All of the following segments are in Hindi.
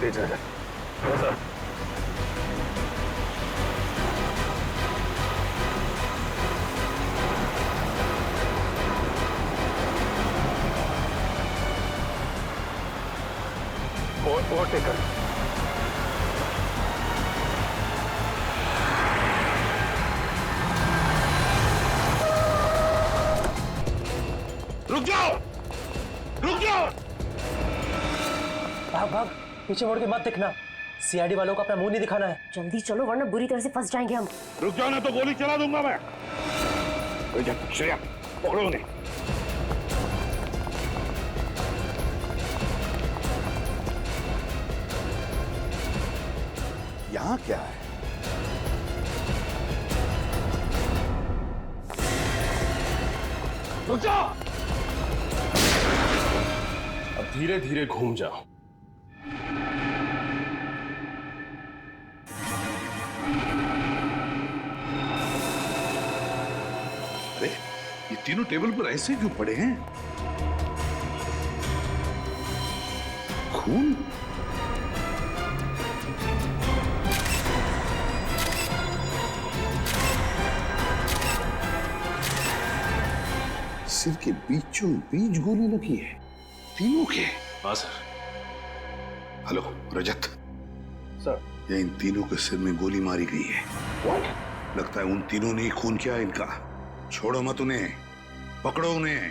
तेज नजर। सर ओवरटेक कर। रुक जाओ, रुक जाओ। भाग भाग, पीछे मुड़ के मत दिखना। सीआईडी वालों को अपना मुंह नहीं दिखाना है। जल्दी चलो वरना बुरी तरह से फंस जाएंगे हम। रुक जाओ ना तो गोली चला दूंगा मैं। श्रेया पकड़ो उन्हें। यहाँ क्या है? रुक जाओ। अब धीरे धीरे घूम जाओ। अरे ये तीनों टेबल पर ऐसे क्यों पड़े हैं? खून? सिर के बीचों बीच गोली लगी है, तीनों के। हाँ सर। हेलो रजत सर, ये इन तीनों के सिर में गोली मारी गई है। व्हाट? लगता है उन तीनों ने ही खून किया इनका। छोड़ो मत उन्हें, पकड़ो उन्हें।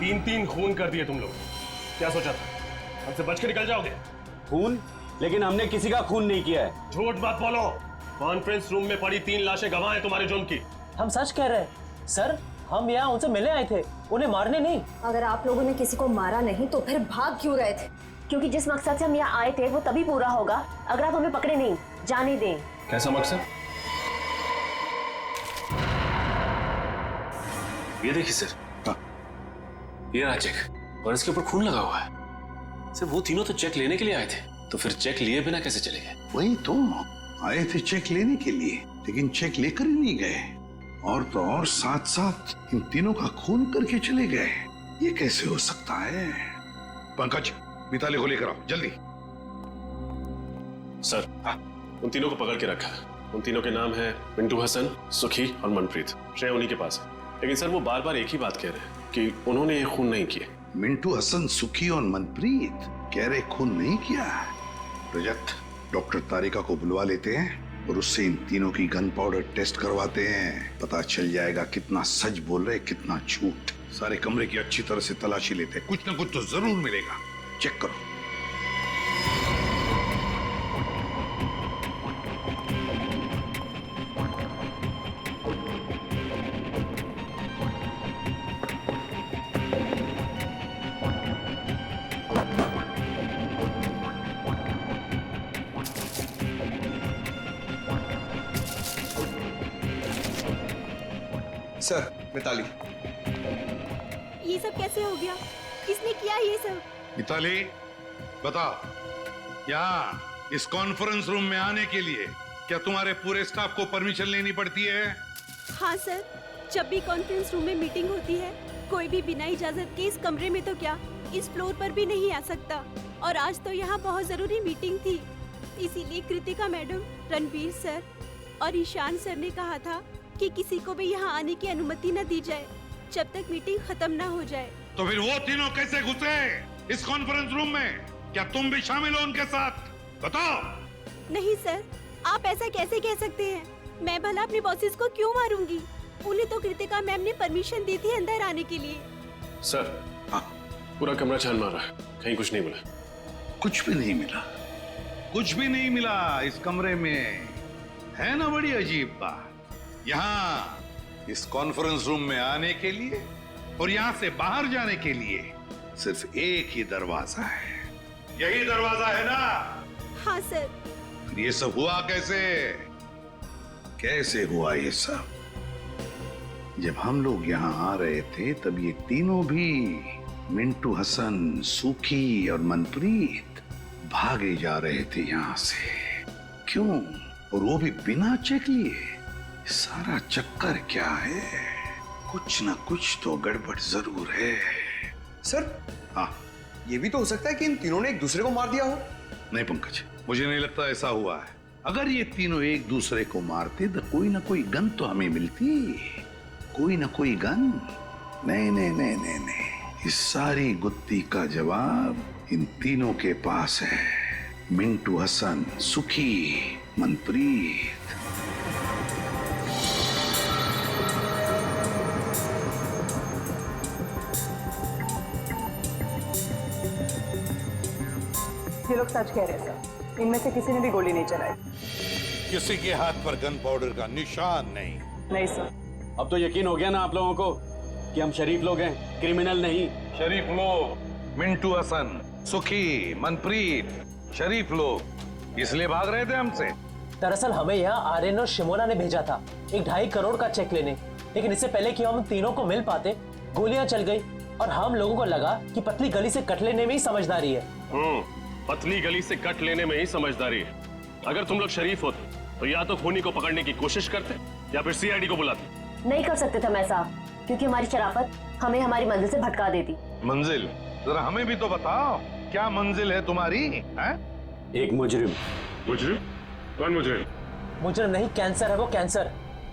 तीन तीन खून कर दिए तुम लोग। क्या सोचा था हमसे बच के निकल जाओगे? खून? लेकिन हमने किसी का खून नहीं किया है। झूठ मत बोलो। कॉन्फ्रेंस रूम में पड़ी 3 लाशें गवाह हैं तुम्हारे जुर्म की। हम सच कह रहे हैं सर, हम यहाँ उनसे मिलने आए थे, उन्हें मारने नहीं। अगर आप लोगों ने किसी को मारा नहीं तो फिर भाग क्यों रहे थे? क्योंकि जिस मकसद से हम यहाँ आए थे वो तभी पूरा होगा अगर आप हमें पकड़े नहीं, जाने दें। कैसा मकसद? ये देखिए सर, ये रहा चेक और इसके ऊपर खून लगा हुआ है। सर वो तीनों तो चेक लेने के लिए आए थे, तो फिर चेक लिए बिना कैसे चले गए? वही तो, आए थे चेक लेने के लिए, लेकिन चेक लेकर ही नहीं गए। और तो और साथ साथ इन तीनों का खून करके चले गए। ये कैसे हो सकता है? पंकज, मिताली को लेकर आओ जल्दी। सर उन तीनों को पकड़ के रखा है। उन तीनों के नाम है मिंटू हसन, सुखी और मनप्रीत। श्रेया उन्हीं के पास है, लेकिन सर वो बार बार एक ही बात कह रहे हैं कि उन्होंने ये खून नहीं किए। मिंटू हसन, सुखी और मनप्रीत कह रहे खून नहीं किया। रजत, डॉक्टर तारिका को बुलवा लेते हैं और उससे इन तीनों की गन पाउडर टेस्ट करवाते हैं। पता चल जाएगा कितना सच बोल रहे, कितना झूठ। सारे कमरे की अच्छी तरह से तलाशी लेते हैं, कुछ ना कुछ तो जरूर मिलेगा। चेक करो। सर, मिताली। ये सब कैसे हो गया? किसने किया ये सब? मिताली बता, यहाँ इस कॉन्फ्रेंस रूम में आने के लिए क्या तुम्हारे पूरे स्टाफ को परमिशन लेनी पड़ती है? हाँ सर, जब भी कॉन्फ्रेंस रूम में मीटिंग होती है कोई भी बिना इजाजत के इस कमरे में तो क्या इस फ्लोर पर भी नहीं आ सकता। और आज तो यहाँ बहुत जरूरी मीटिंग थी, इसीलिए कृतिका मैडम, रणवीर सर और ईशान सर ने कहा था कि किसी को भी यहाँ आने की अनुमति न दी जाए जब तक मीटिंग खत्म न हो जाए। तो फिर वो तीनों कैसे घुसे इस कॉन्फ्रेंस रूम में? क्या तुम भी शामिल हो उनके साथ? बताओ। नहीं सर, आप ऐसा कैसे कह सकते हैं? मैं भला अपने बॉसेस को क्यों मारूंगी? उन्हें तो कृतिका मैम ने परमिशन दी थी अंदर आने के लिए। सर हाँ, पूरा कमरा छान मारा है, कहीं कुछ नहीं मिला। कुछ भी नहीं मिला? कुछ भी नहीं मिला इस कमरे में? है ना बड़ी अजीब बात। यहाँ इस कॉन्फ्रेंस रूम में आने के लिए और यहाँ से बाहर जाने के लिए सिर्फ एक ही दरवाजा है। यही दरवाजा है ना? हाँ सर। फिर ये सब हुआ कैसे? कैसे हुआ ये सब? जब हम लोग यहाँ आ रहे थे तब ये तीनों भी, मिंटू हसन, सुखी और मनप्रीत, भागे जा रहे थे यहाँ से। क्यों? और वो भी बिना चेक लिए। सारा चक्कर क्या है? कुछ ना कुछ तो गड़बड़ जरूर है। सर, हाँ, ये भी तो हो सकता है कि इन तीनों ने एक दूसरे को मार दिया हो। नहीं पंकज, मुझे नहीं लगता ऐसा हुआ है। अगर ये तीनों एक दूसरे को मारते तो कोई ना कोई गन तो हमें मिलती, कोई ना कोई गन। नहीं नहीं नहीं नहीं नहीं, इस सारी गुत्थी का जवाब इन तीनों के पास है। मिंटू हसन, सुखी, मनप्रीत। ये लोग सच कह रहे हैं सर, इनमें से किसी ने भी गोली नहीं चलाई। किसी के हाथ पर गन पाउडर का निशान नहीं। नहीं सर। अब तो यकीन हो गया ना आप लोगों को कि हम शरीफ लोग हैं, क्रिमिनल नहीं। शरीफ लोग, मिंटू हसन, सुखी, मनप्रीत, शरीफ लोग इसलिए भाग रहे थे हमसे। दरअसल हमें यहाँ आर्यन और शिमोना ने भेजा था 1.5 करोड़ का चेक लेने, लेकिन इससे पहले कि हम तीनों को मिल पाते गोलियां चल गई और हम लोगों को लगा कि पतली गली से कट लेने में ही समझदारी है। पतली गली से कट लेने में ही समझदारी है। अगर तुम लोग शरीफ होते तो या तो खूनी को पकड़ने की कोशिश करते या फिर सीआईडी को बुलाते। नहीं कर सकते थे हम ऐसा, क्योंकि हमारी शराफत हमें हमारी मंजिल से भटका देती। मंजिल? जरा हमें भी तो बताओ, क्या मंजिल है तुम्हारी? है? एक मुजरिम। मुजरिम? कौन मुजरिम? मुजरिम नहीं, कैंसर है वो, कैंसर।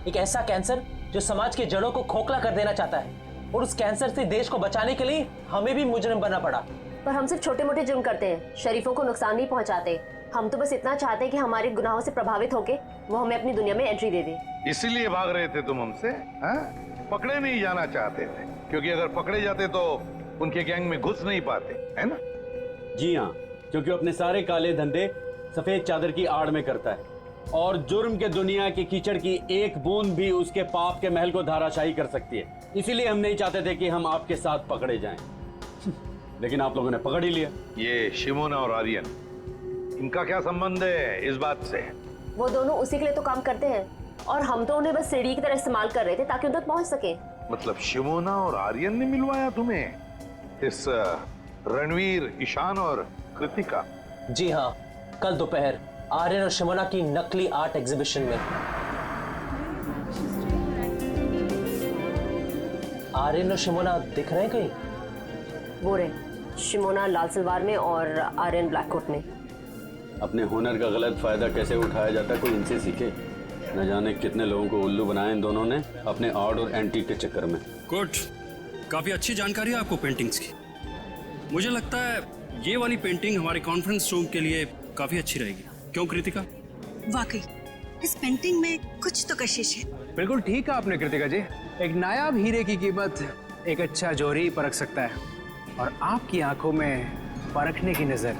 एक ऐसा कैंसर जो समाज के जड़ों को खोखला कर देना चाहता है, और उस कैंसर से देश को बचाने के लिए हमें भी मुजरिम बनना पड़ा। पर हम सिर्फ छोटे मोटे जुर्म करते हैं, शरीफों को नुकसान नहीं पहुंचाते। हम तो बस इतना चाहते हैं कि हमारे गुनाहों से प्रभावित होके वो हमें अपनी दुनिया में एंट्री दे दे। इसीलिए भाग रहे थे तुम हमसे? पकड़े नहीं जाना चाहते थे, क्योंकि अगर पकड़े जाते तो उनके गैंग में घुस नहीं पाते, है ना? जी हाँ, क्योंकि अपने सारे काले धंधे सफेद चादर की आड़ में करता है, और जुर्म के दुनिया के कीचड़ की एक बूंद भी उसके पाप के महल को धाराशाही कर सकती है। इसीलिए हम नहीं चाहते थे कि हम आपके साथ पकड़े जाएं। लेकिन आप लोगों ने पकड़ ही लिया। ये शिमोना और आर्यन, इनका क्या संबंध है इस बात से? वो दोनों उसी के लिए तो काम करते हैं, और हम तो उन्हें बस सीढ़ी की तरह इस्तेमाल कर रहे थे ताकि उन तक पहुंच सके। मतलब शिमोना और आर्यन ने मिलवाया तुम्हें इस रणवीर, ईशान और कृतिका? जी हाँ, कल दोपहर आर्यन और शिमोना की नकली आर्ट एग्जीबिशन में। आर्यन और शिमोना दिख रहे हैं कहीं? वो रहे, शिमोना लाल सलवार में और आर्यन ब्लैक कोट में। अपने हुनर का गलत फायदा कैसे उठाया जाता है, कोई इनसे सीखे। न जाने कितने लोगों को उल्लू बनाया इन दोनों ने अपने आर्ट और एंटीक के चक्कर में। गुड, काफी अच्छी जानकारी है आपको पेंटिंग्स की। मुझे लगता है ये वाली पेंटिंग हमारे कॉन्फ्रेंस रूम के लिए काफी अच्छी रहेगी। क्यों कृतिका? वाकई इस पेंटिंग में कुछ तो कशिश है। बिल्कुल ठीक है आपने कृतिका जी। एक नायाब हीरे की कीमत एक अच्छा जौहरी ही परख सकता है, और आपकी आंखों में परखने की नजर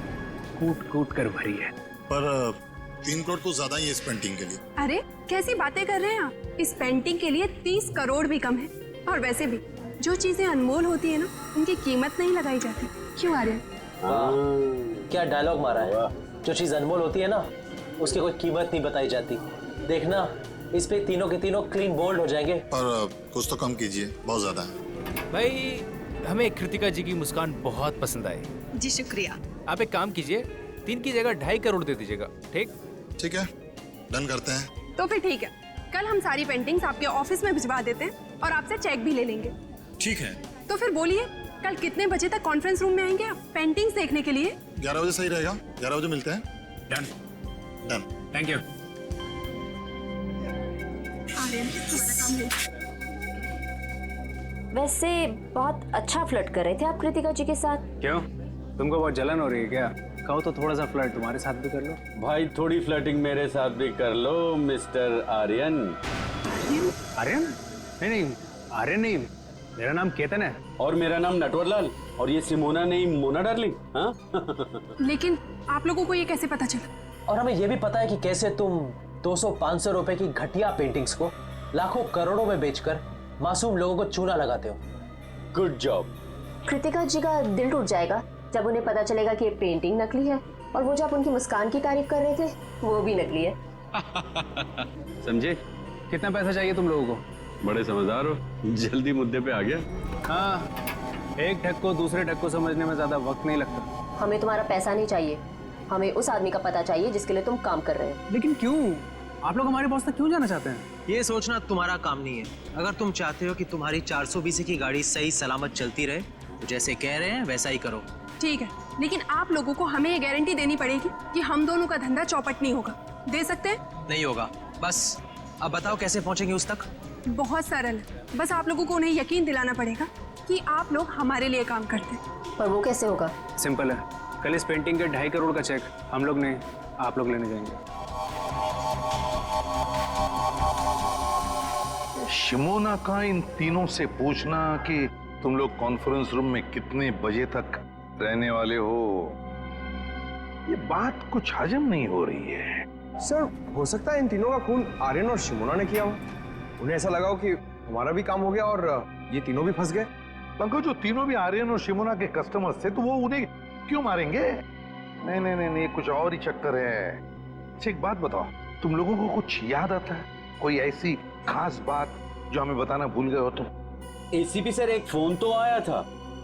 कूट कूट कर भरी है। पर 3 करोड़ तो ज्यादा ही है इस पेंटिंग के लिए। अरे कैसी बातें कर रहे हैं आप? इस पेंटिंग के लिए 30 करोड़ भी कम है। और वैसे भी जो चीजें अनमोल होती है ना, उनकी कीमत नहीं लगाई जाती। क्यों आर्यन? क्या डायलॉग मारा है। जो चीज अनमोल होती है ना, उसकी कोई कीमत नहीं बताई जाती। देखना, इस पे तीनों के तीनों क्लीन बोल्ड हो जाएंगे। पर कुछ तो कम कीजिए, बहुत ज्यादा है। भाई, हमें कृतिका जी की मुस्कान बहुत पसंद आई। जी शुक्रिया। आप एक काम कीजिए, 3 की जगह 2.5 करोड़ दे दीजिएगा। ठीक? ठीक है, डन करते हैं। तो फिर ठीक है, कल हम सारी पेंटिंग्स आपके ऑफिस में भिजवा देते हैं और आपसे चेक भी ले लेंगे। ठीक है। तो फिर बोलिए, कल कितने बजे तक कॉन्फ्रेंस रूम में आएंगे आप पेंटिंग्स देखने के लिए? 11 बजे सही रहेगा। 11 बजे मिलते हैं। डन। डन। Thank you. वैसे बहुत अच्छा फ्लर्ट कर रहे थे आप कृतिका जी के साथ। क्यों, तुमको बहुत जलन हो रही है क्या? कहो तो थोड़ा सा फ्लर्ट तुम्हारे साथ भी कर लो। भाई थोड़ी फ्लर्टिंग मेरे साथ भी कर लो मिस्टर आर्यन। आर्यन? नहीं नहीं, आर्यन नहीं, मेरा नाम केतन है। और मेरा नाम नटवरलाल। और ये सिमोना नहीं, मोना डार्लिंग। हाँ? लेकिन आप लोगों को ये कैसे पता चला? और हमें ये भी पता है कि कैसे तुम 200-500 रुपए की घटिया पेंटिंग्स को लाखों करोड़ों में बेचकर मासूम लोगों को चूना लगाते हो। Good job. कृतिका जी का दिल टूट जाएगा जब उन्हें पता चलेगा कि ये पेंटिंग नकली है, और वो जो आप उनकी मुस्कान की तारीफ कर रहे थे वो भी नकली है। समझे? कितना पैसा चाहिए तुम लोगों को? बड़े समझदार हो, जल्दी मुद्दे पे आ गया। हाँ, एक ठग को दूसरे ठग को समझने में ज्यादा वक्त नहीं लगता। हमें तुम्हारा पैसा नहीं चाहिए, हमें उस आदमी का पता चाहिए जिसके लिए तुम काम कर रहे हो। लेकिन क्यों? आप लोग हमारे बॉस तक क्यों जाना चाहते हैं? ये सोचना तुम्हारा काम नहीं है। अगर तुम चाहते हो कि तुम्हारी 420 की गाड़ी सही सलामत चलती रहे, तो जैसे कह रहे हैं वैसा ही करो। ठीक है, लेकिन आप लोगों को हमें ये गारंटी देनी पड़ेगी कि हम दोनों का धंधा चौपट नहीं होगा। दे सकते हैं? नहीं होगा। बस अब बताओ कैसे पहुंचेंगे उस तक? बहुत सरल है, बस आप लोगों को उन्हें यकीन दिलाना पड़ेगा कि आप लोग हमारे लिए काम करते हैं। पर वो कैसे होगा? सिंपल है, कल इस पेंटिंग के 2.5 करोड़ का चेक हम लोग नहीं, आप लोग लेने जाएंगे। शिमोना का इन तीनों से पूछना कि तुम लोग कॉन्फ्रेंस रूम में कितने बजे तक रहने वाले हो, ये बात कुछ हजम नहीं हो रही है। सर, हो सकता है इन तीनों का खून आर्यन और शिमोना ने किया हो। उन्हें ऐसा लगा हो कि हमारा भी काम हो गया और ये तीनों भी फंस गए। पंकज, जो तीनों भी आर्यन और शिमोना के कस्टमर्स थे तो वो उन्हें क्यों मारेंगे? नहीं नहीं नहीं नहीं, कुछ और ही चक्कर है। अच्छा एक बात बताओ, तुम लोगों को कुछ याद आता है? कोई ऐसी खास बात जो हमें बताना भूल गए हो तुम? एसीपी सर, एक फोन तो आया था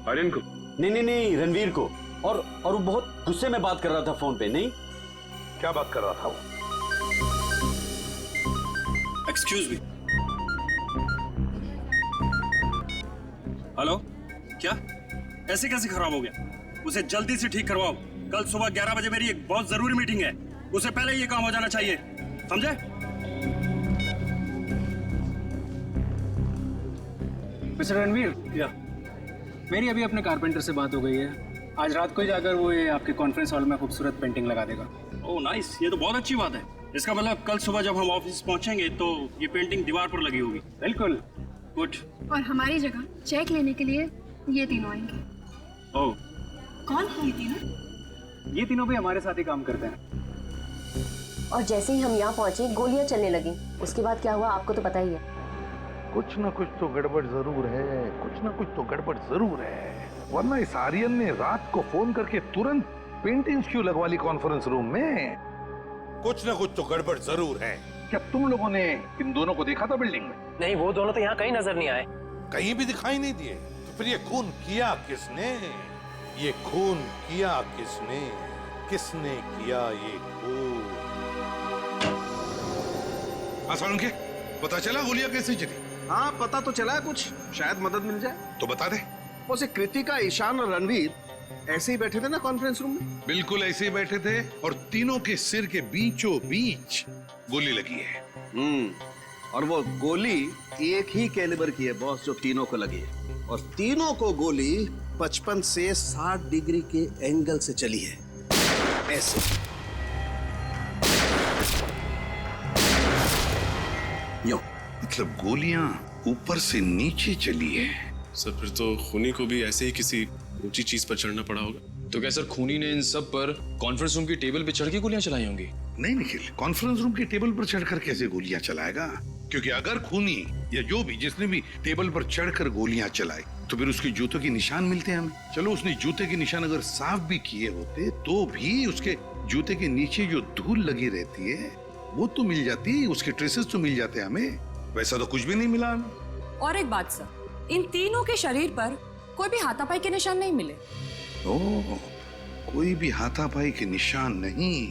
आर्यन को? नहीं, रणवीर को। और वो बहुत गुस्से में बात कर रहा था फोन पे। नहीं, क्या बात कर रहा था वो? Excuse me. हेलो, क्या ऐसे कैसे खराब हो गया? उसे जल्दी से ठीक करवाओ। कल सुबह 11 बजे मेरी एक बहुत जरूरी मीटिंग है, उसे पहले ये काम हो जाना चाहिए, समझे? मिस्टर रणवीर, या मेरी अभी अपने कारपेंटर से बात हो गई है। आज रात को ही जाकर वो ये आपके कॉन्फ्रेंस हॉल में खूबसूरत पेंटिंग लगा देगा। ओह नाइस, ये तो बहुत अच्छी बात है। इसका मतलब कल सुबह जब हम ऑफिस पहुंचेंगे तो ये पेंटिंग दीवार पर लगी होगी। बिल्कुल। गुड। और हमारी जगह चेक लेने के लिए ये तीनों आएंगे। ओह, कौन है ये तीनों? ये तीनों भी हमारे साथ ही काम करते हैं। और जैसे ही हम यहाँ पहुंचे गोलियां चलने लगी। उसके बाद क्या हुआ आपको तो पता ही है। कुछ ना कुछ तो गड़बड़ जरूर है, कुछ ना कुछ तो गड़बड़ जरूर है, वरना इस आर्यन ने रात को फोन करके तुरंत पेंटिंग्स क्यों लगवा ली कॉन्फ्रेंस रूम में? कुछ ना कुछ तो गड़बड़ जरूर है। क्या तुम लोगों ने इन दोनों को देखा था बिल्डिंग में? नहीं, वो दोनों तो यहाँ कहीं नजर नहीं आए। कहीं भी दिखाई नहीं दिए। तो फिर ये खून किया किसने? ये खून किया किसने? किसने किया ये खून? आसान के पता चला गोलियां कैसे चली? हाँ, पता तो चला है कुछ, शायद मदद मिल जाए। तो बता दे। उसे कृतिका, ईशान और रणवीर ऐसे ही बैठे थे ना कॉन्फ्रेंस रूम में? बिल्कुल ऐसे ही बैठे थे और तीनों के सिर के बीचों बीच गोली लगी है। और वो गोली एक ही कैलिबर की है बॉस, जो तीनों को लगी है। और तीनों को गोली 55 से 60 डिग्री के एंगल से चली है, ऐसे। यो मतलब गोलियां ऊपर से नीचे चली है। सर, फिर तो खूनी को भी ऐसे ही किसी ऊंची चीज पर चढ़ना पड़ा होगा। तो क्या सर खूनी ने इन सब पर कॉन्फ्रेंस रूम की टेबल पे चढ़ के गोलियां चलाई होंगी? नहीं निखिल, कॉन्फ्रेंस रूम की टेबल पर चढ़कर कैसे गोलियां चलाएगा? क्योंकि अगर खूनी या जो भी जिसने भी टेबल पर चढ़कर गोलियां चलाई तो फिर उसके जूतों के निशान मिलते हैं हमें। चलो उसने जूते के निशान अगर साफ भी किए होते तो भी उसके जूते के नीचे जो धूल लगी रहती है वो तो मिल जाती, उसके ट्रेसेस तो मिल जाते हमें। वैसा तो कुछ भी नहीं मिला हमें। और एक बात सर, इन तीनों के शरीर पर कोई भी हाथापाई के निशान नहीं मिले। ओह, कोई भी हाथापाई के निशान नहीं?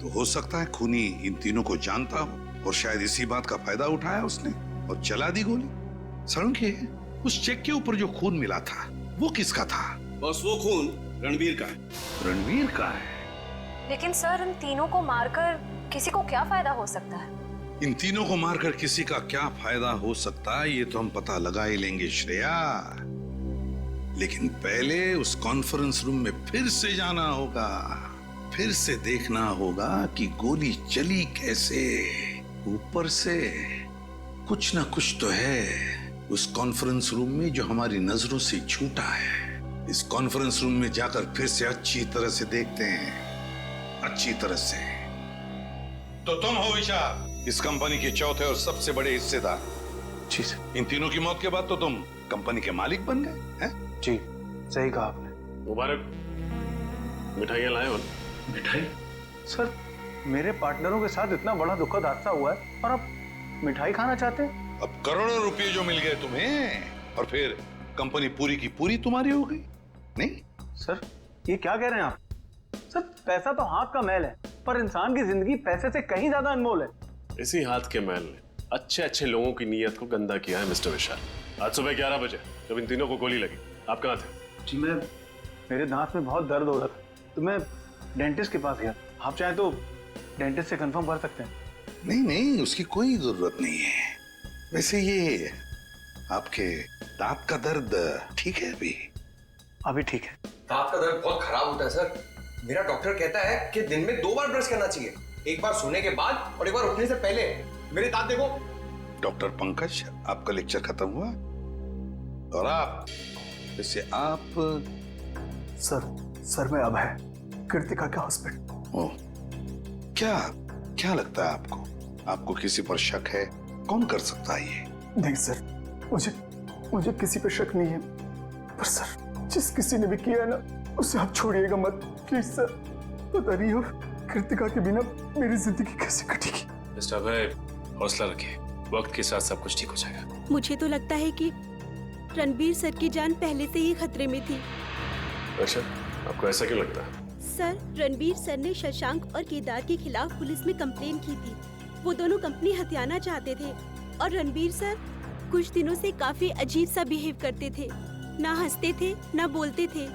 तो हो सकता है खूनी इन तीनों को जानता हो और शायद इसी बात का फायदा उठाया उसने और चला दी गोली। सड़ोंके, उस चेक के ऊपर जो खून मिला था वो किसका था? बस वो खून रणवीर का है। रणवीर का है? लेकिन सर, इन तीनों को मारकर किसी को क्या फायदा हो सकता है? इन तीनों को मारकर किसी का क्या फायदा हो सकता है ये तो हम पता लगा ही लेंगे श्रेया। लेकिन पहले उस कॉन्फ्रेंस रूम में फिर से जाना होगा, फिर से देखना होगा कि गोली चली कैसे। ऊपर से कुछ ना कुछ तो है उस कॉन्फ्रेंस रूम में जो हमारी नजरों से छूटा है। इस कॉन्फ्रेंस रूम में जाकर फिर से अच्छी तरह से देखते हैं, अच्छी तरह से। तो तुम हो विशाल, इस कंपनी के चौथे और सबसे बड़े हिस्सेदार। जी सर। इन तीनों की मौत के बाद तो तुम कंपनी के मालिक बन गए हैं? जी, सही कहा आपने। मुबारक। मिठाइयाँ लाए हो? मिठाई? सर, मेरे पार्टनरों के साथ इतना बड़ा दुखद हादसा हुआ है और आप मिठाई खाना चाहते हैं? अब करोड़ों रुपए जो मिल गए तुम्हें और फिर कंपनी पूरी की पूरी तुम्हारी हो गई, नहीं? सर, ये क्या कह रहे हैं आप? सर, पैसा तो हाथ का मैल है, पर इंसान की जिंदगी पैसे से कहीं ज्यादा अनमोल है। इसी हाथ के मैल ने अच्छे अच्छे लोगों की नीयत को गंदा किया है मिस्टर विशाल। आज सुबह 11 बजे जब इन तीनों को गोली लगी, आप कहाँ थे? जी, मैं मेरे दांत में बहुत दर्द हो रहा था तो मैं डेंटिस्ट के पास गया। आप चाहें तो डेंटिस्ट से कंफर्म कर सकते हैं। नहीं नहीं, उसकी कोई जरूरत नहीं है। वैसे ये आपके दांत का दर्द ठीक है अभी? अभी ठीक है। दांत का दर्द बहुत खराब होता है सर। मेरा डॉक्टर कहता है कि दिन में 2 बार ब्रश करना चाहिए, एक बार सोने के बाद और एक बार उठने से पहले। मेरे दांत देखो। डॉक्टर पंकज, आपका लेक्चर खत्म हुआ और आप, वैसे आप? सर मैं अब है कृतिका के हॉस्पिटल। ओ, क्या लगता है आपको? आपको किसी पर शक है? कौन कर सकता है ये? नहीं सर, मुझे किसी पे शक नहीं है, पर सर जिस किसी ने भी किया ना उसे आप छोड़िएगा मत प्लीज सर। पता नहीं हो कृतिका के बिना मेरी जिंदगी कैसे कटेगी। मिस्टर अभय, हौसला रखिए, वक्त के साथ सब कुछ ठीक हो जाएगा। मुझे तो लगता है कि रणबीर सर की जान पहले से ही खतरे में थी। अच्छा, आपको ऐसा क्यों लगता है? सर, रणबीर सर ने शशांक और केदार के खिलाफ पुलिस में कंप्लेन की थी। वो दोनों कंपनी हथियाना चाहते थे और रणबीर सर कुछ दिनों से काफी अजीब सा बिहेव करते थे। ना हंसते थे, ना बोलते थे,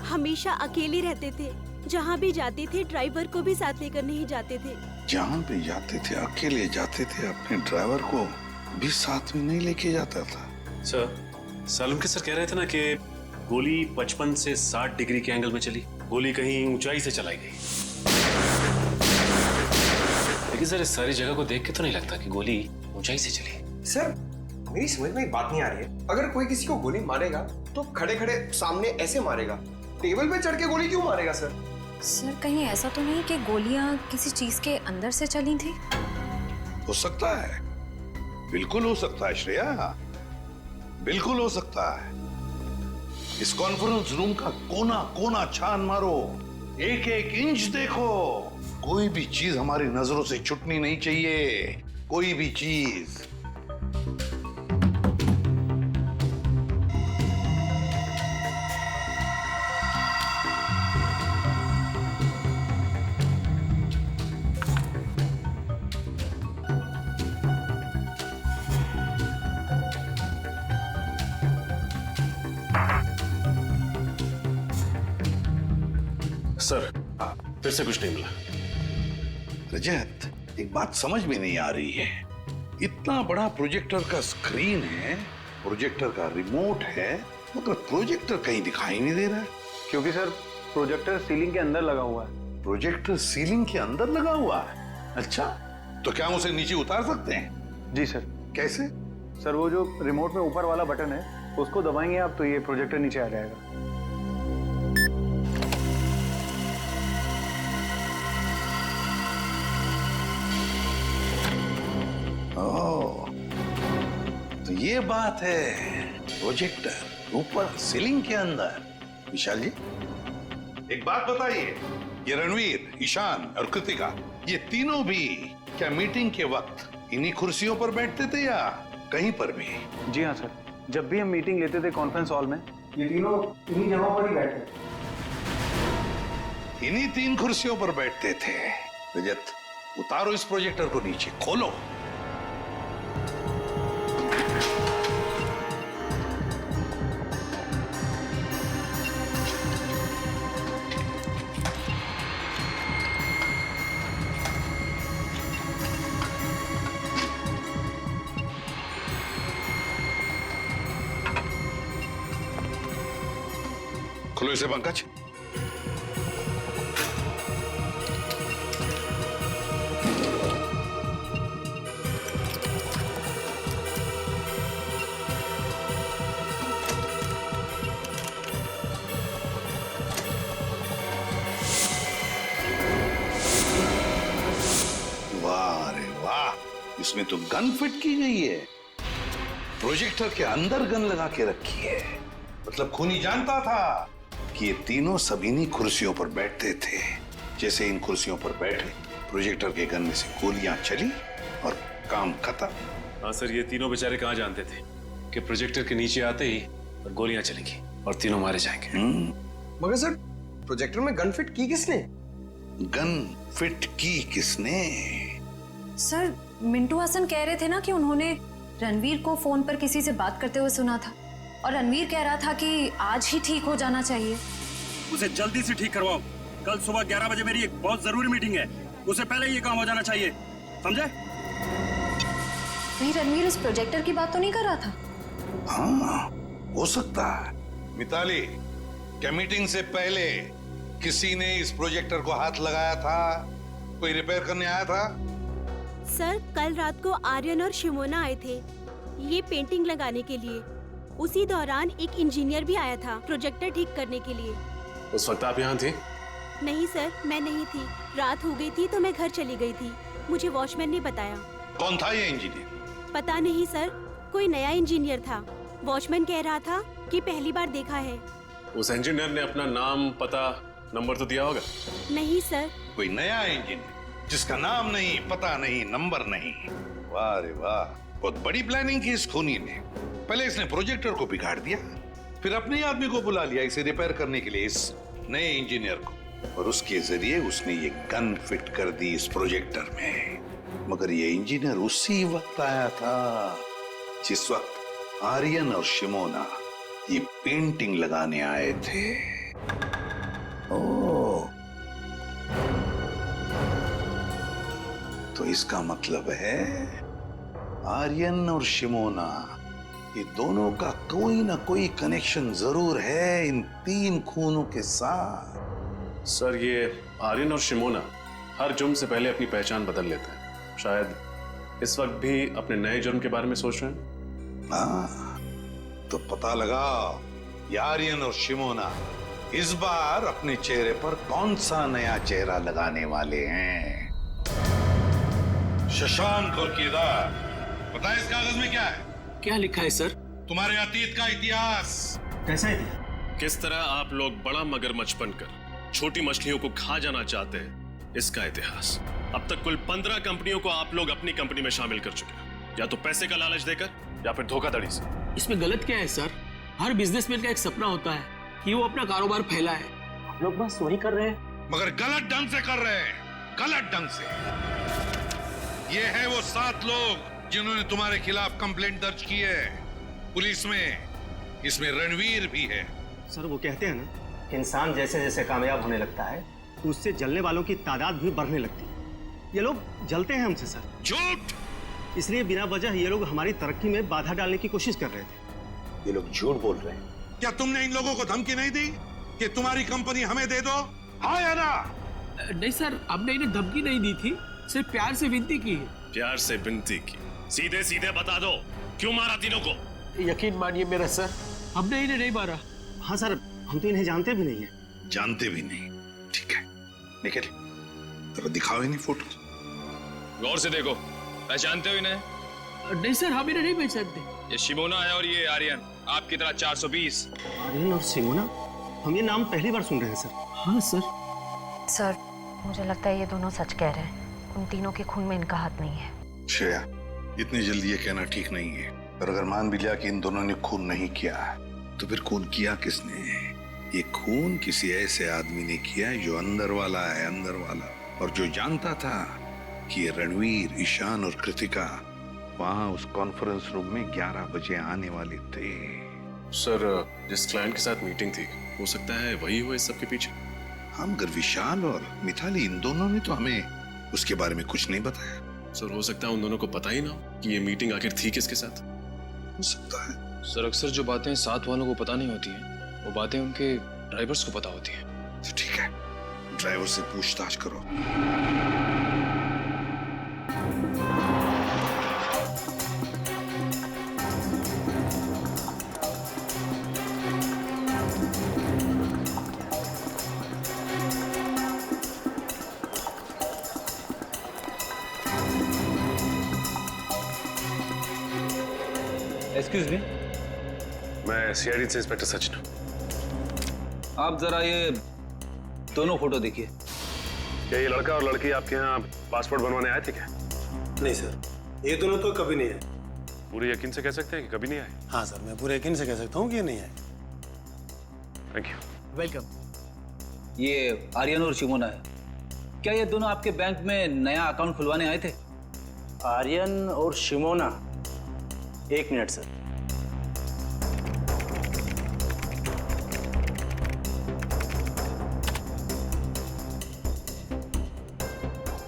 हमेशा अकेले रहते थे। जहाँ भी जाते थे ड्राइवर को भी साथ लेकर नहीं जाते थे। जहाँ भी जाते थे अकेले जाते थे, अपने ड्राइवर को भी साथ में नहीं लेके जाता था। सर, सालुंके सर कह रहे थे ना कि गोली 55 से 60 डिग्री के एंगल में चली। गोली कहीं ऊंचाई से चलाई गई। लेकिन सर, इस सारी जगह को देख के तो नहीं लगता कि गोली ऊंचाई से चली। सर, मेरी समझ में एक बात नहीं आ रही है। अगर कोई किसी को गोली मारेगा तो खड़े खड़े सामने ऐसे मारेगा, टेबल पे चढ़ के गोली क्यों मारेगा सर? सर, कहीं ऐसा तो नहीं कि गोलियां किसी चीज के अंदर से चली थी? हो सकता है, बिल्कुल हो सकता है श्रेया, बिल्कुल हो सकता है। इस कॉन्फ्रेंस रूम का कोना कोना छान मारो, एक एक इंच देखो, कोई भी चीज हमारी नजरों से छूटनी नहीं चाहिए, कोई भी चीज। सर, फिर से कुछ नहीं मिला। रजत, एक बात समझ में नहीं आ रही है। इतना बड़ा प्रोजेक्टर का स्क्रीन है, प्रोजेक्टर का रिमोट है, मगर प्रोजेक्टर कहीं दिखाई नहीं दे रहा है। क्योंकि सर प्रोजेक्टर सीलिंग के अंदर लगा हुआ है। प्रोजेक्टर सीलिंग के अंदर लगा हुआ है? अच्छा, तो क्या हम उसे नीचे उतार सकते हैं? जी सर। कैसे? सर, वो जो रिमोट में ऊपर वाला बटन है उसको दबाएंगे आप तो ये प्रोजेक्टर नीचे आ जाएगा। ओह, तो ये बात है, प्रोजेक्टर ऊपर सीलिंग के अंदर। विशाल जी, एक बात बताइए, ये रणवीर, ईशान और कृतिका, ये तीनों भी क्या मीटिंग के वक्त इन्हीं कुर्सियों पर बैठते थे या कहीं पर भी? जी हाँ सर, जब भी हम मीटिंग लेते थे कॉन्फ्रेंस हॉल में, ये तीनों इन्हीं जगहों पर ही बैठते। इन्हीं 3 कुर्सियों पर बैठते थे। रजत, उतारो इस प्रोजेक्टर को नीचे, खोलो। खोलो इसे पंकज। वाह रे वाह, इसमें तो गन फिट की गई है। प्रोजेक्टर के अंदर गन लगा के रखी है। मतलब खूनी जानता था कि ये तीनों सब इन्हीं कुर्सियों पर बैठते थे। जैसे इन कुर्सियों पर बैठे, प्रोजेक्टर के गन में से गोलियां चली और काम खत्म। हाँ सर, ये तीनों बेचारे कहाँ जानते थे कि प्रोजेक्टर के नीचे आते ही और गोलियां चलेंगी और तीनों मारे जाएंगे। मगर सर, प्रोजेक्टर में गन फिट की किसने? गन फिट की किसने? सर, मिंटू हसन कह रहे थे ना कि उन्होंने रणवीर को फोन पर किसी से बात करते हुए सुना था और रणवीर कह रहा था कि आज ही ठीक हो जाना चाहिए। उसे जल्दी से ठीक करवाओ। कल सुबह 11 बजे मेरी एक बहुत जरूरी मीटिंग है, उससे पहले ये काम हो जाना चाहिए, समझे? नहीं, रणवीर इस प्रोजेक्टर की बात तो नहीं कर रहा था? हाँ, हो सकता है। मिताली, क्या मीटिंग से पहले किसी ने इस प्रोजेक्टर को हाथ लगाया था? कोई रिपेयर करने आया था? सर, कल रात को आर्यन और शिमोना आए थे ये पेंटिंग लगाने के लिए। उसी दौरान एक इंजीनियर भी आया था प्रोजेक्टर ठीक करने के लिए। उस वक्त आप यहाँ थी? नहीं सर, मैं नहीं थी। रात हो गई थी तो मैं घर चली गई थी। मुझे वॉचमैन ने बताया। कौन था ये इंजीनियर? पता नहीं सर, कोई नया इंजीनियर था। वॉचमैन कह रहा था कि पहली बार देखा है। उस इंजीनियर ने अपना नाम, पता, नंबर तो दिया होगा? नहीं सर। कोई नया इंजीनियर जिसका नाम नहीं, पता नहीं, नंबर नहीं। वाह रे वाह, बहुत बड़ी प्लानिंग की इस खूनी ने। पहले इसने प्रोजेक्टर को बिगाड़ दिया, फिर अपने आदमी को बुला लिया इसे रिपेयर करने के लिए, इस नए इंजीनियर को, और उसके जरिए उसने ये गन फिट कर दी इस प्रोजेक्टर में। मगर ये इंजीनियर उसी वक्त आया था जिस वक्त आर्यन और शिमोना ये पेंटिंग लगाने आए थे। ओह, तो इसका मतलब है आर्यन और शिमोना, ये दोनों का कोई ना कोई कनेक्शन जरूर है इन 3 खूनों के साथ। सर, ये आर्यन और शिमोना हर जुर्म से पहले अपनी पहचान बदल लेते हैं। शायद इस वक्त भी अपने नए जुर्म के बारे में सोच रहे हैं। हाँ, तो पता लगाओ ये आर्यन और शिमोना इस बार अपने चेहरे पर कौन सा नया चेहरा लगाने वाले हैं। शशांक और केदार, पता है इस कागज में क्या है? क्या लिखा है सर? तुम्हारे अतीत का इतिहास। कैसा इतिहास? किस तरह आप लोग बड़ा मगरमच्छ बनकर छोटी मछलियों को खा जाना चाहते हैं, इसका इतिहास। अब तक कुल 15 कंपनियों को आप लोग अपनी कंपनी में शामिल कर चुके हैं, या तो पैसे का लालच देकर या फिर धोखाधड़ी से। इसमें गलत क्या है सर? हर बिजनेसमैन का एक सपना होता है कि वो अपना कारोबार फैलाए। आप लोग बस वही कर रहे हैं, मगर गलत ढंग से कर रहे हैं, गलत ढंग से। ये है वो 7 लोग जिन्होंने तुम्हारे खिलाफ कंप्लेंट दर्ज की है पुलिस में। इसमें रणवीर भी है। सर, वो कहते हैं ना, इंसान जैसे जैसे कामयाब होने लगता है तो उससे जलने वालों की तादाद भी बढ़ने लगती है। ये लोग जलते हैं हमसे सर। झूठ! इसलिए बिना वजह ये लोग हमारी तरक्की में बाधा डालने की कोशिश कर रहे थे। ये लोग झूठ बोल रहे हैं। क्या तुमने इन लोगों को धमकी नहीं दी कि तुम्हारी कंपनी हमें दे दो? हाँ या ना? नहीं सर, हमने इन्हें धमकी नहीं दी थी, सिर्फ प्यार से विनती की है। प्यार से विनती की? सीधे सीधे बता दो, क्यों मारा तीनों को? यकीन मानिए मेरा सर, हमने इन्हें नहीं मारा। हाँ सर, हम तो इन्हें जानते भी नहीं है। जानते भी नहीं? ठीक है, निकल, तेरा दिखाओ इन्हें फोटो। गौर से देखो, पहचानते हो इन्हें? नहीं सर, हम इन्हें नहीं पहचानते। ये शिमोना है और ये आर्यन, आपकी तरह 420। आर्यन और शिमोना, हम ये नाम पहली बार सुन रहे हैं सर। हाँ सर। सर, मुझे लगता है ये दोनों सच कह रहे हैं। उन तीनों के खून में इनका हाथ नहीं है। श्रेया, इतनी जल्दी ये कहना ठीक नहीं है। और अगर मान भी लिया कि इन दोनों ने खून नहीं किया, तो फिर खून किया किसने? ये खून किसी ऐसे आदमी ने किया है जो अंदर वाला है, अंदर वाला, और जो जानता था कि ये रणवीर, ईशान और कृतिका वहां उस कॉन्फ्रेंस रूम में 11 बजे आने वाले थे। सर, जिस क्लाइंट के साथ मीटिंग थी, हो सकता है वही हो इस सब के पीछे। हाँ, मगर विशाल और मिताली, इन दोनों ने तो हमें उसके बारे में कुछ नहीं बताया। सर, हो सकता है उन दोनों को पता ही ना हो कि ये मीटिंग आखिर थी किसके साथ। हो सकता है। सर, अक्सर जो बातें साथ वालों को पता नहीं होती हैं, वो बातें उनके ड्राइवर्स को पता होती हैं। तो ठीक है, ड्राइवर से पूछताछ करो। Excuse me. मैं सीआईडी से इंस्पेक्टर सचिन हूँ। आप जरा ये दोनों फोटो देखिए। क्या ये लड़का और लड़की आपके यहाँ पासपोर्ट बनवाने आए थे क्या? नहीं सर, ये दोनों तो कभी नहीं आए। पूरे यकीन से कह सकते हैं कि कभी नहीं आए? हाँ सर, मैं पूरे यकीन से कह सकता हूँ कि ये नहीं आए। Thank you. वेलकम। ये आर्यन और शिमोना है। क्या ये दोनों आपके बैंक में नया अकाउंट खुलवाने आए थे? आर्यन और शिमोना? एक मिनट सर।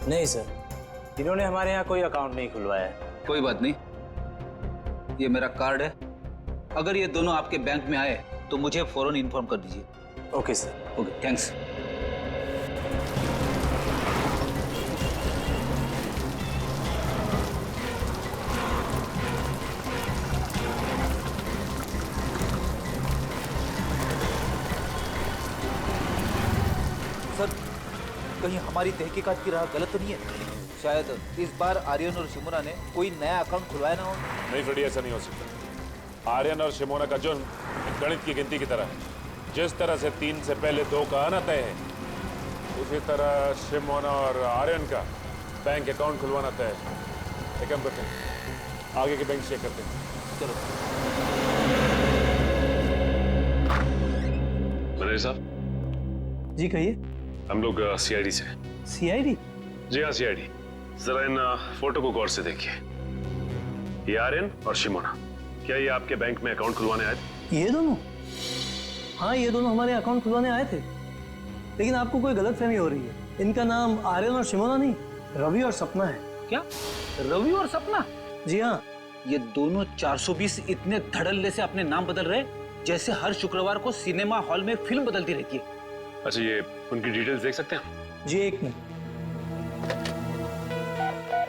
नहीं सर, इन्होंने हमारे यहाँ कोई अकाउंट नहीं खुलवाया है। कोई बात नहीं, ये मेरा कार्ड है। अगर ये दोनों आपके बैंक में आए तो मुझे फौरन इन्फॉर्म कर दीजिए। Okay sir. Okay, thanks. Sir, कहीं हमारी तहकीकात की राह गलत तो नहीं है? शायद इस बार आर्यन और शिमोना ने कोई नया अकाउंट खुलवाया ना हो। नहीं फ्रेडी, ऐसा नहीं हो सकता। आर्यन और शिमोना का जुर्म गणित की गिनती की तरह है। जिस तरह से 3 से पहले 2 का आना तय है, उसी तरह शिमोना और आर्यन का बैंक अकाउंट खुलवाना तय है। एक काम करते हैं, आगे के बैंक चेक करते हैं। चलो। मैनेजर साहब। जी कहिए। हम लोग सीआईडी से। सीआईडी? जी हाँ, सीआईडी। जरा इन फोटो को गौर से देखिए। ये आर्यन और शिमोना, क्या ये आपके बैंक में अकाउंट खुलवाने आए थे? ये दोनों? हाँ, ये दोनों हमारे अकाउंट खुलवाने आए थे, लेकिन आपको कोई गलतफहमी हो रही है। इनका नाम आर्यन और शिमोना नहीं, रवि और सपना है। क्या? रवि और सपना? जी हाँ। ये दोनों 420 इतने धड़ल्ले से अपने नाम बदल रहे जैसे हर शुक्रवार को सिनेमा हॉल में फिल्म बदलती रहती है। अच्छा, ये उनकी डिटेल्स देख सकते हैं? जी, एक मिनट।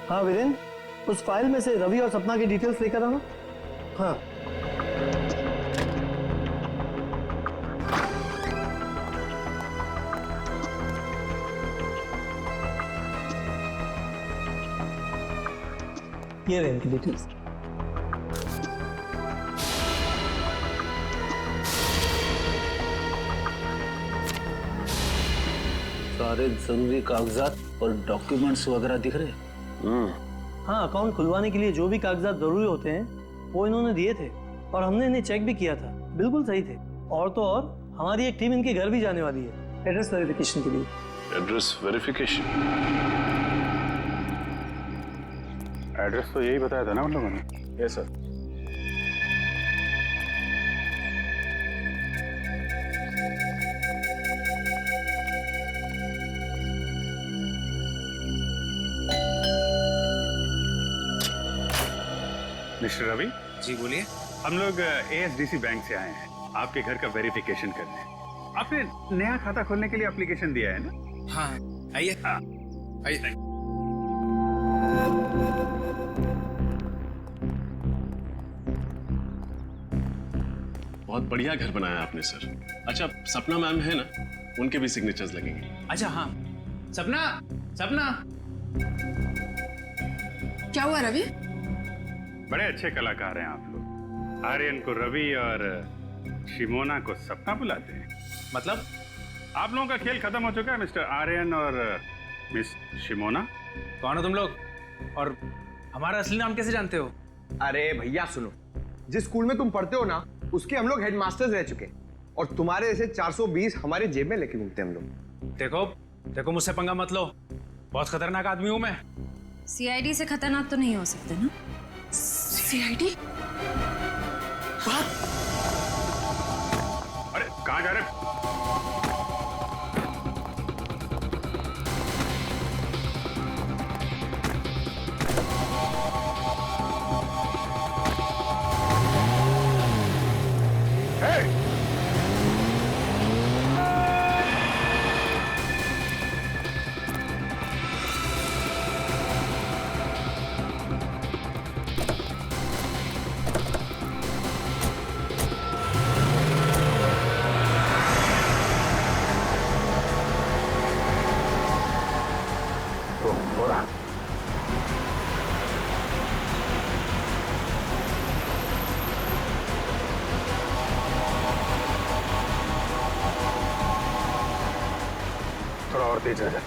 हाँ वीरेंद्र, उस फाइल में से रवि और सपना की डिटेल्स लेकर आना। हाँ। ये रहे इनकी डिटेल्स। सारे जरूरी कागजात और डॉक्यूमेंट्स वगैरह दिख रहे हैं। हाँ, अकाउंट खुलवाने के लिए जो भी कागजात जरूरी होते हैं वो इन्होंने दिए थे, और हमने इन्हें चेक भी किया था, बिल्कुल सही थे। और तो और हमारी एक टीम इनके घर भी जाने वाली है एड्रेस वेरिफिकेशन के लिए। Address verification? एड्रेस तो यही बताया था ना उन लोगों ने। Yes sir. मिस्टर रवि। जी बोलिए। हम लोग ASDC बैंक से आए हैं आपके घर का वेरिफिकेशन करने। आपने नया खाता खोलने के लिए एप्लीकेशन दिया है ना? हाँ, आइए। आइए। बहुत बढ़िया घर बनाया आपने सर। अच्छा, सपना मैम है ना, उनके भी सिग्नेचर्स लगेंगे। अच्छा हाँ, सपना। सपना, क्या हुआ रवि? बड़े अच्छे कलाकार हैं आप लोग। आर्यन को रवि और शिमोना को सपना बुलाते हैं। मतलब आप लोगों का खेल खत्म हो चुका है मिस्टर आर्यन और मिस शिमोना। कौन हो तुम लोग और हमारा असली नाम कैसे जानते हो? अरे भैया सुनो, जिस स्कूल में तुम पढ़ते हो ना, उसके हम लोग हेडमास्टर्स रह चुके, और तुम्हारे जैसे 420 हमारे जेब में लेके घूमते हम लोग। देखो देखो, मुझसे पंगा मत लो, बहुत खतरनाक आदमी हूं मैं। सीआईडी से खतरनाक तो नहीं हो सकते ना? सीआईडी? अरे कहाँ जा रहे? थोड़ा और तेज है सर।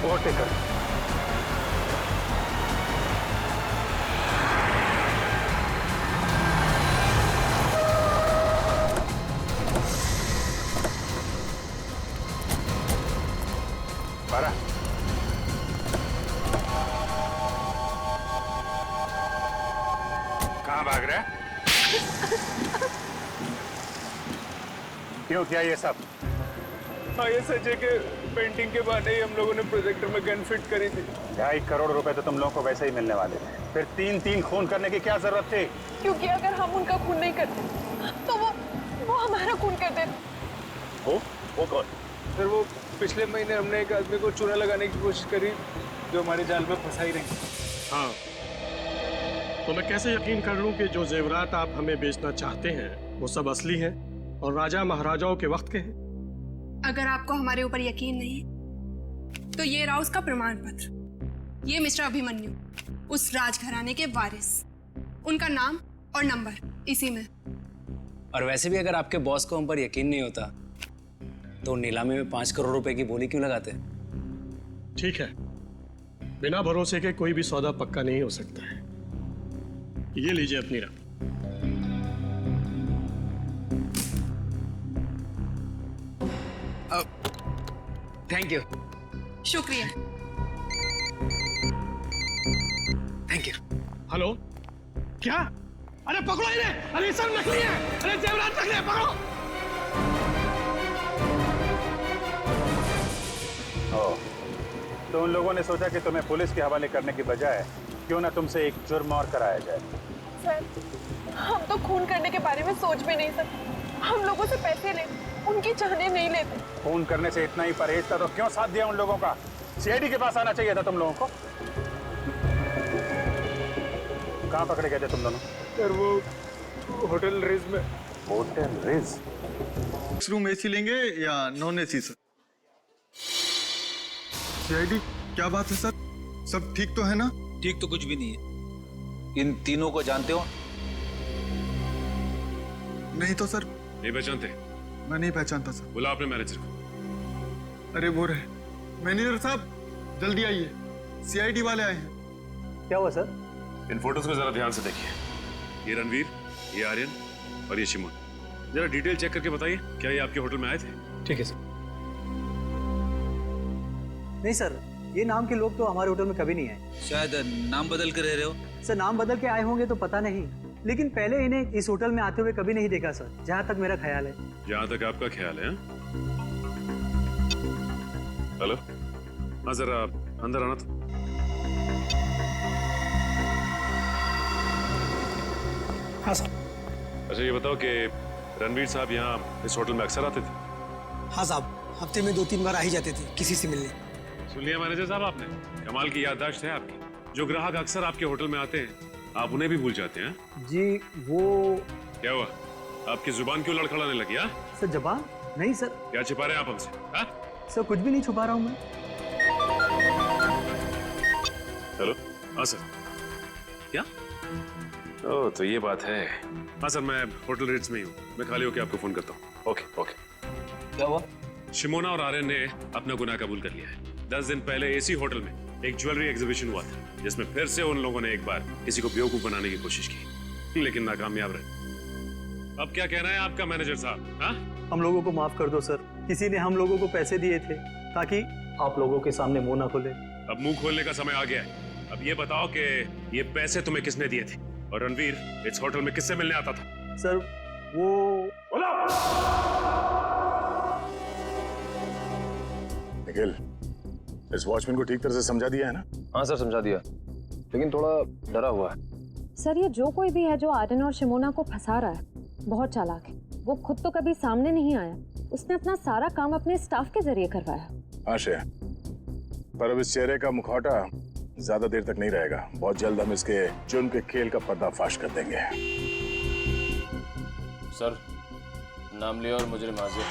ओवरटेक कर। कहाँ भाग रहा है? क्यों किया ये सब? ISHA के पेंटिंग के बाद ही हम लोगों ने प्रोजेक्टर में गन फिट करी थी। 2.5 करोड़ रुपए तो तुम लोगों को वैसे ही मिलने वाले थे, फिर 3 खून करने की क्या जरूरत थी? क्योंकि अगर हम उनका खून नहीं करते तो वो हमारा खून कर देते। वो कौन? सर वो पिछले महीने हमने एक आदमी को चूना लगाने की कोशिश करी जो हमारे जाल में फंसा ही नहीं। हाँ, तो मैं कैसे यकीन कर लूं कि जो जेवरात आप हमें बेचना चाहते हैं वो सब असली हैं और राजा महाराजाओं के वक्त के हैं? अगर आपको हमारे ऊपर यकीन नहीं तो ये रहा उसका प्रमाण पत्र। ये मिस्टर अभिमन्यु, उस राजघराने के वारिस, उनका नाम और नंबर इसी में। और वैसे भी अगर आपके बॉस को हम पर यकीन नहीं होता तो नीलामी में 5 करोड़ रुपए की बोली क्यों लगाते? ठीक है, बिना भरोसे के कोई भी सौदा पक्का नहीं हो सकता है। ये लीजिए अपनी रकम। Thank you. शुक्रिया। Thank you. हेलो, क्या? अरे पकड़ो इन्हें! अरे सब नकली है! अरे जेवरात नकली है, पकड़ो! तो उन लोगों ने सोचा कि तुम्हें पुलिस के हवाले करने की बजाय क्यों ना तुमसे एक जुर्म और कराया जाए। सर, हम तो खून करने के बारे में सोच भी नहीं सकते। हम लोगों से पैसे ले, उनकी चाहने नहीं लेते। खून करने से इतना ही परहेज था तो क्यों साथ दिया उन लोगों का? सीआईडी के पास आना चाहिए था तुम लोगों को। कहाँ पकड़े गए थे तुम दोनों? सर वो होटल रिज में। Hotel ridge? रूम एसी लेंगे या नॉन एसी सर? सीआईडी, क्या बात है सर? सब ठीक तो है ना? ठीक तो कुछ भी नहीं है। इन तीनों को जानते हो? नहीं तो सर। नहीं पहचानते? मैं नहीं पहचानता सर। बुला अपने मैनेजर को। अरे वो रहे। मैनेजर साहब जल्दी आइए, सीआईडी वाले आए हैं। क्या हुआ सर? इन फोटोज को जरा ध्यान से देखिए। ये रणवीर, ये आर्यन और ये शिमोन। जरा डिटेल चेक करके बताइए, क्या ये आपके होटल में आए थे? ठीक है सर। नहीं सर, ये नाम के लोग तो हमारे होटल में कभी नहीं आए। शायद नाम बदल कर रह रहे हो। सर नाम बदल के आए होंगे तो पता नहीं, लेकिन पहले इन्हें इस होटल में आते हुए कभी नहीं देखा सर, जहाँ तक मेरा ख्याल है। जहाँ तक आपका ख्याल है? हेलो, हाँ जरा अंदर आना तो। हाँ सर। अच्छा ये बताओ कि रणवीर साहब यहाँ इस होटल में अक्सर आते थे? हाँ साहब, हफ्ते में 2-3 बार आ ही जाते थे किसी से मिलने। सुन लिया मैनेजर साहब आपने? कमाल की याददाश्त है आपकी। जो ग्राहक अक्सर आपके होटल में आते हैं आप उन्हें भी भूल जाते हैं? जी वो क्या हुआ, आपकी जुबान क्यों लड़खड़ाने लगी? सर जबान नहीं सर। क्या छिपा रहे हैं आप हमसे? सर कुछ भी नहीं छुपा रहा हूँ मैं। हेलो, हाँ सर। क्या? ओह तो ये बात है। हाँ सर, मैं होटल रिट्स में ही हूँ। मैं खाली होकर आपको फोन करता हूँ। Okay okay. क्या हुआ? शिमोना और आर्यन ने अपना गुनाह कबूल कर लिया है। 10 दिन पहले इसी होटल में एक ज्वेलरी एग्जीबिशन हुआ था जिसमें फिर से उन लोगों ने एक बार किसी को बेवकूफ बनाने की कोशिश की, लेकिन नाकामयाब रहे। अब क्या कहना है आपका मैनेजर साहब? हाँ, हम लोगों को माफ कर दो सर। किसी ने हम लोगों को पैसे दिए थे ताकि आप लोगों के सामने मुंह ना खोले। अब मुंह खोलने का समय आ गया है। अब ये बताओ कि ये पैसे तुम्हें किसने दिए थे और रणवीर इस होटल में किससे मिलने आता था? सर वो निखिल, इस वॉचमैन को ठीक तरह से समझा दिया है ना? हाँ सर समझा दिया, लेकिन थोड़ा डरा हुआ है। सर ये जो कोई भी है जो आर्यन और शिमोना को फंसा रहा है बहुत चालाक है। वो खुद तो कभी सामने नहीं आया, उसने अपना सारा काम अपने स्टाफ के जरिए करवाया। हाँ श्रेया, पर अब इस चेहरे का मुखौटा ज्यादा देर तक नहीं रहेगा। बहुत जल्द हम इसके जुर्म के खेल का पर्दाफाश कर देंगे। सर नाम लिया और मुजरिम हाजिर।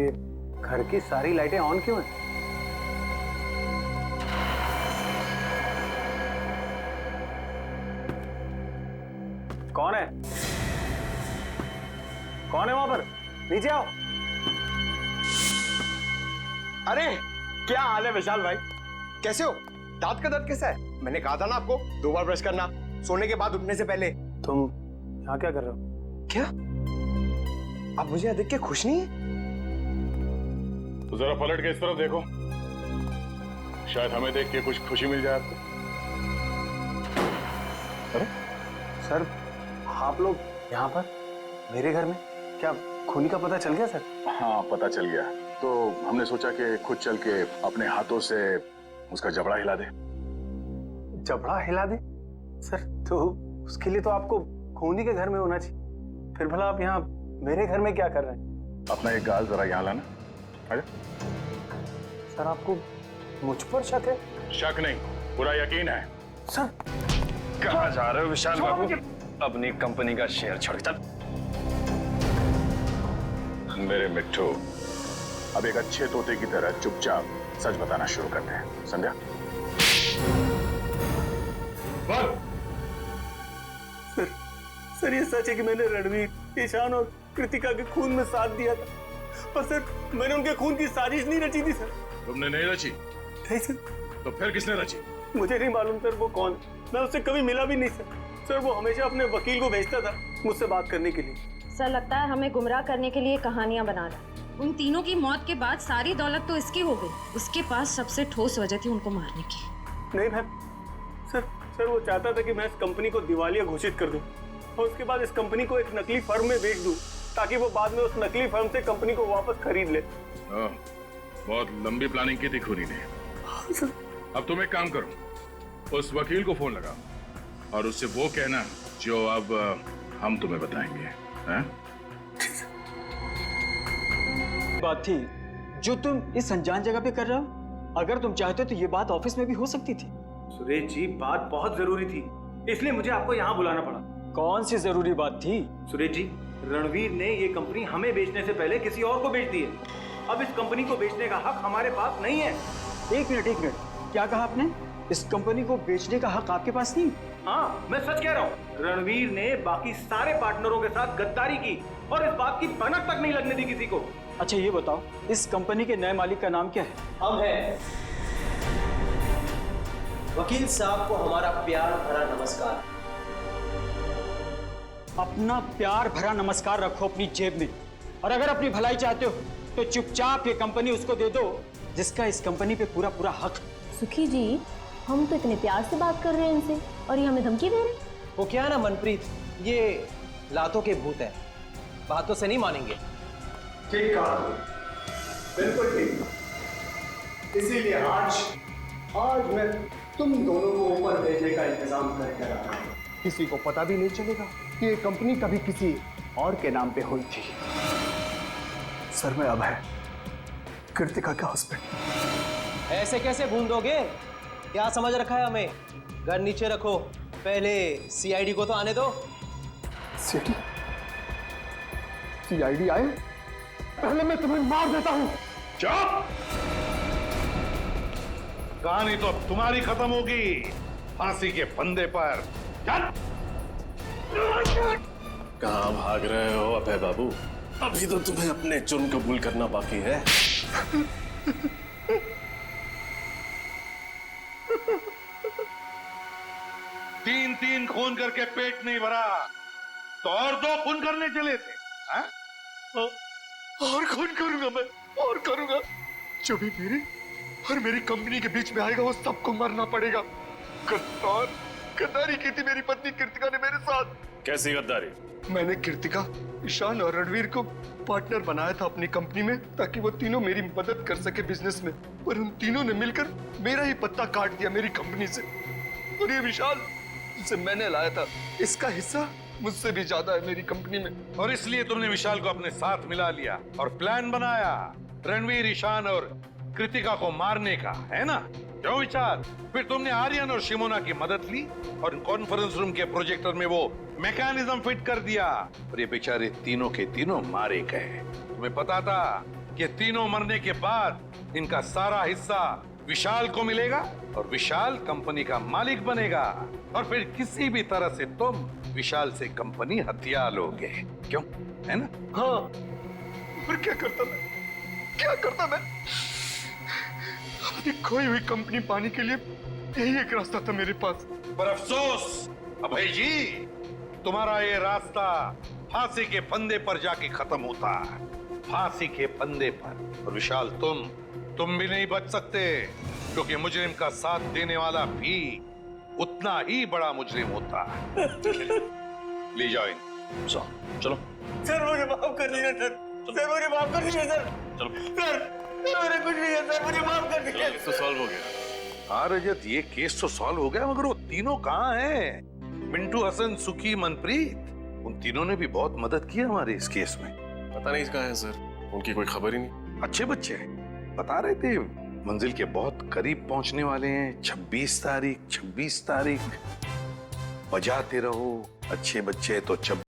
ये घर की सारी लाइटें ऑन क्यों हैं? कौन है? कौन है वहां पर? नीचे आओ। अरे क्या हाल है विशाल भाई, कैसे हो? दांत का दर्द कैसा है? मैंने कहा था ना आपको 2 बार ब्रश करना सोने के बाद उठने से पहले। तुम यहाँ क्या कर रहे हो? क्या आप मुझे यहाँ देख के खुश नहीं है? तो जरा पलट के इस तरफ देखो, शायद हमें देख के कुछ खुशी मिल जाए आपको। अरे सर, आप लोग यहाँ पर मेरे घर में? क्या खूनी का पता चल गया सर? हाँ पता चल गया, तो हमने सोचा कि खुद चल के अपने हाथों से उसका जबड़ा हिला दे। जबड़ा हिला दे? सर तो उसके लिए तो आपको खूनी के घर में होना चाहिए, फिर भला आप यहाँ मेरे घर में क्या कर रहे हैं? अपना एक गाल जरा यहाँ लाना। आजा। सर आपको मुझ पर शक है? शक नहीं, पूरा यकीन है। सर कहाँ जा रहे हो विशाल बाबू? अपनी कंपनी का शेयर छोड़ चल। मेरे मिट्टू, अब एक अच्छे तोते की तरह चुपचाप सच बताना शुरू करते हैं, समझा? बोल। सर ये सच है कि मैंने रणवीर, ईशान और कृतिका के खून में साथ दिया था, और सर मैंने उनके खून की साजिश नहीं रची थी सर। तुमने नहीं रची? नहीं सर। तो फिर किसने रची? मुझे नहीं मालूम सर वो कौन, मैं उससे कभी मिला भी नहीं सर। सर वो हमेशा अपने वकील को भेजता था मुझसे बात करने के लिए। सर लगता है हमें गुमराह करने के लिए कहानियां बना रहा है। उन तीनों की मौत के बाद सारी दौलत तो इसकी हो गई, उसके पास सबसे ठोस वजह थी उनको मारने की। नहीं मैम, सर वो चाहता था कि मैं इस कंपनी को दिवालिया घोषित कर दूं और उसके बाद इस कंपनी को एक नकली फर्म में बेच दूं, ताकि वो बाद में उस नकली फर्म से कंपनी को वापस खरीद ले। बहुत लंबी प्लानिंग की थी खूनी ने। अब तुम एक काम करो, उस वकील को फोन लगाओ और उससे वो कहना जो अब हम तुम्हें बताएंगे। हैं? बात थी जो तुम इस अनजान जगह पे कर रहे हो, अगर तुम चाहते तो ये बात ऑफिस में भी हो सकती थी। सुरेश जी बात बहुत जरूरी थी, इसलिए मुझे आपको यहाँ बुलाना पड़ा। कौन सी जरूरी बात थी? सुरेश जी, रणवीर ने ये कंपनी हमें बेचने से पहले किसी और को बेच दी है। अब इस कंपनी को बेचने का हक हमारे पास नहीं है। एक मिनट, क्या कहा आपने? इस कंपनी को बेचने का हक आपके पास नहीं? हाँ मैं सच कह रहा हूँ, रणवीर ने बाकी सारे पार्टनरों के साथ गद्दारी की और इस बात की भनक तक नहीं लगने दी किसी को। अच्छा ये बताओ, इस कंपनी के नए मालिक का नाम क्या है? हम हैं। वकील साहब को हमारा प्यार भरा नमस्कार। अपना प्यार भरा नमस्कार रखो अपनी जेब में, और अगर अपनी भलाई चाहते हो तो चुपचाप ये कंपनी उसको दे दो जिसका इस कंपनी पे पूरा पूरा हक। सुखी जी, हम तो इतने प्यार से बात कर रहे हैं इनसे और ये हमें धमकी दे रहे हैं। वो क्या ना मनप्रीत, ये लातों के भूत है, बातों से नहीं मानेंगे। ठीक कहा, बिल्कुल ठीक। इसीलिए आज मैं तुम दोनों को ऊपर भेजने का इंतजाम करके रहा हूं। किसी को पता भी नहीं चलेगा कि ये कंपनी कभी किसी और के नाम पे हुई थी। सर मैं अब है कृतिका का हस्बैंड। ऐसे कैसे भूल दोगे? क्या समझ रखा है हमें? घर नीचे रखो, पहले सीआईडी को तो आने दो। सीआईडी आए? पहले मैं तुम्हें मार देता हूं। चुप! कहानी तो अब तुम्हारी खत्म होगी फांसी के फंदे पर। चल! कहाँ भाग रहे हो अभय बाबू? अभी तो तुम्हें अपने जुर्म कबूल करना बाकी है। तीन खून करके पेट नहीं भरा तो और 2 खून करने चले थे। हा? और खून करूंगा मैं, और करूंगा। जो भी मेरे और मेरी कंपनी के बीच में आएगा वो सबको मरना पड़ेगा। गद्दारी की थी मेरी पत्नी कृतिका ने मेरे साथ। कैसी गद्दारी? मैंने कृतिका, ईशान और रणवीर को पार्टनर बनाया था अपनी कंपनी में, ताकि वो तीनों मेरी मदद कर सके बिजनेस में, पर उन तीनों ने मिलकर मेरा ही पत्ता काट दिया मेरी कंपनी से। और ये विशाल जिसे मैंने लाया था, इसका हिस्सा मुझसे भी ज्यादा है मेरी कंपनी में। और इसलिए तुमने विशाल को अपने साथ मिला लिया और प्लान बनाया रणवीर, ईशान और कृतिका को मारने का, है ना? क्यों विशाल? फिर तुमने आर्यन और शिमोना की मदद ली और कॉन्फ्रेंस रूम के प्रोजेक्टर में वो मैकेनिज्म फिट कर दिया और ये बेचारे तीनों के तीनों मारे गए। तुम्हें पता था ये तीनों मरने के बाद इनका सारा हिस्सा विशाल को मिलेगा और विशाल कंपनी का मालिक बनेगा और फिर किसी भी तरह से तुम विशाल से कंपनी हथिया लोगे, क्यों? है ना? हाँ। फिर क्या करता मैं? अपनी खोई हुई कंपनी पाने के लिए यही एक रास्ता था मेरे पास। पर अफसोस अभय जी, तुम्हारा ये रास्ता फांसी के फंदे पर जाके खत्म होता है, फांसी के फंदे पर। और विशाल तुम भी नहीं बच सकते, क्योंकि मुजरिम का साथ देने वाला भी उतना ही बड़ा मुजरिम होता है। ले जाओ इन। चलो सर मुझे माफ कर दीजिए सर, मुझे माफ कर दीजिए सर। चलो सर मेरे कुछ नहीं है सर, मुझे माफ कर दीजिए। तो सॉल्व हो गया। हाँ रजत, ये केस तो सॉल्व हो गया, मगर वो तीनों कहाँ हैं? मिंटू, हसन, सुकी, मनप्रीत, उन तीनों ने भी बहुत मदद की हमारे इस केस में। पता नहीं कहाँ है सर, उनकी कोई खबर ही नहीं। अच्छे बच्चे हैं, बता रहे थे मंजिल के बहुत करीब पहुंचने वाले हैं। 26 तारीख बजाते रहो अच्छे बच्चे तो